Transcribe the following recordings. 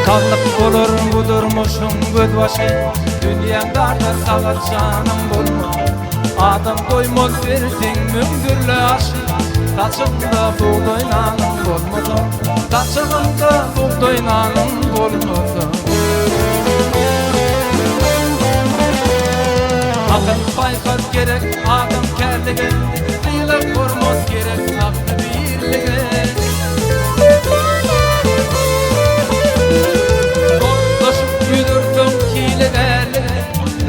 Kallık olur budurmuşum göz başı, dünyamda salat canım bulma. Adam doymaz versin müngürlü aşı, saçımda buğday nanım bulmadı, saçımda buğday nanım bulmadı. Akıl baykar gerek adam kerlige, kıyılık vurmaz gerek aklı birlige.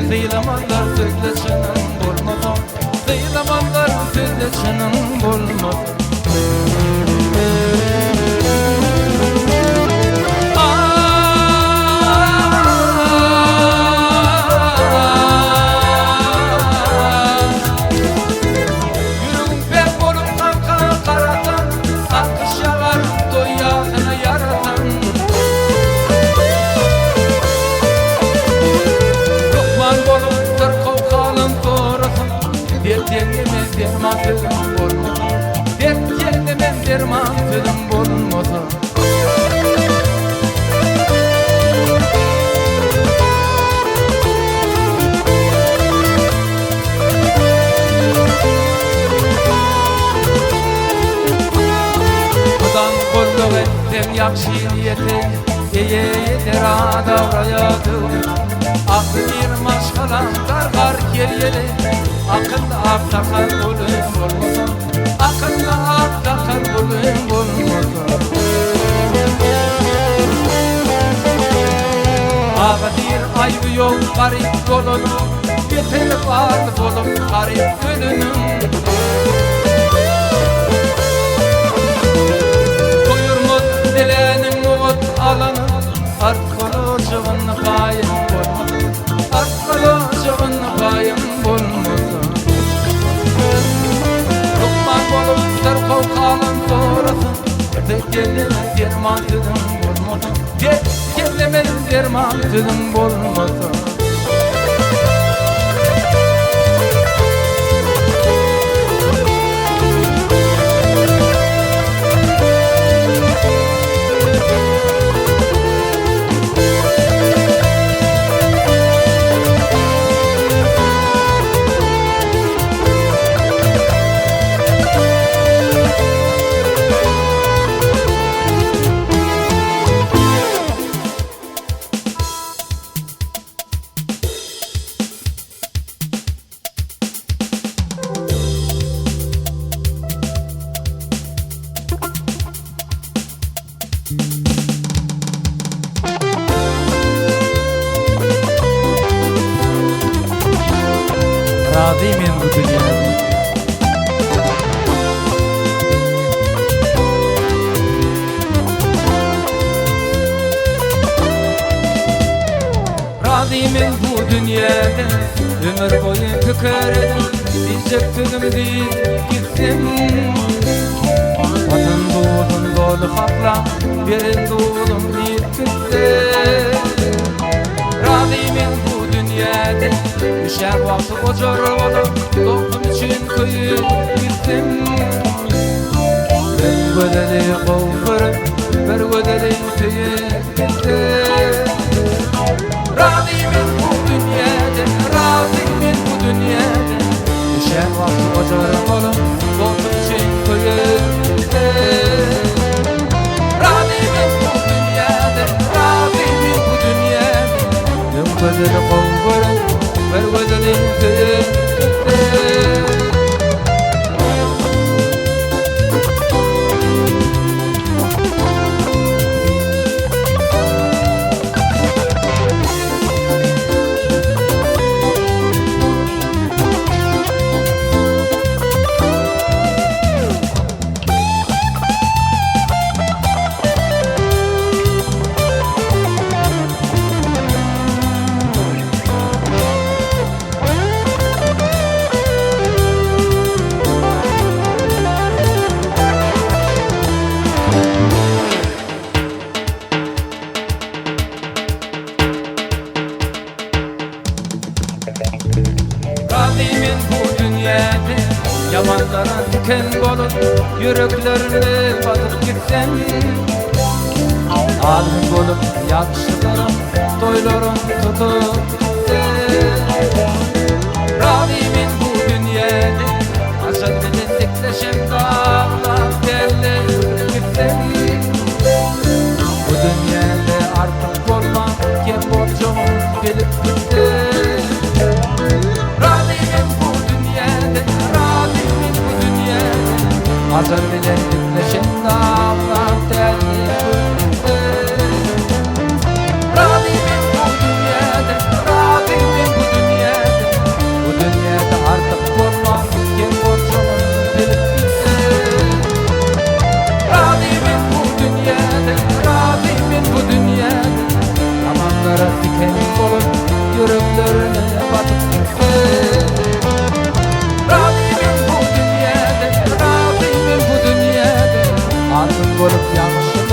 Kıyılamanlar sözleşinin bulmadı, kıyılamanlar sözleşinin bulmadı. Yürüğün pek olup kalkan karatan, akış yağar doyağını yaratan. Kendime derman tülüm bulmadı, kendime derman tülüm bulmadı. Kudan kulluk ettim yakşı niyeti, yeter adavrayadu. Aklı bir maşkalan dargar keriyeli, akıllı aptakal bulun bulmadı, akıllı aptakal bulun bulmadı. Ağadir ayvı yol garip yolunu, getirip ağır bulup garip gülünün. Doyurmaz dilenin muğut alanı, arkalı cıvınlı kayın bulmadı, arkalı cıvınlı kayın bulmadı. Lokman bolup sarkov kalın sonrasın, kendime derman tülüm bulmadı, kendime derman tülüm bulmadı. Razıyım bu dünyada. Razıyım bu dünyada, ömür boyu tükeredim, diyecek tülüm değil gittim. Vatan doğdun dolu hakla, verin doğdum bir bitti. Razıyım bu dünyada, düşer vakti ocar olup, toplum için kıyıp gittim. Bir gödeli kovfırıp, bir gödeli tüyüp gitti. Razıyım bu dünyada, razıyım bu dünyada, düşer vakti ocar olup, toplum için kıyıp gitti. Razıyım bu dünyada, razıyım bu dünyada, bir gödeli kovfırıp, bir gödeli tüyüp gitti. yüreklerini batıp gitsen. Alim bolup yakışıklarım, toylarım tutup Rabimin bu dünyada aşağı dikleşim dağlar derler gitsen. Bu dünyada artık olmam kim olacağım bilip gitti. Rabimin bu dünyada, Rabimin bu dünyada aşağı dikleşim dağlar derler gitti. Rabimin bu dünyada, Rabimin bu dünyada, bu dünyada artık olmam kim olacağım bilip gitti. Rabimin bu dünyada, Rabimin bu dünyada zamanlara diken olup yüreklerine batıp gitti. Rabimin bu dünyada, Rabimin bu dünyada artık olup yanlış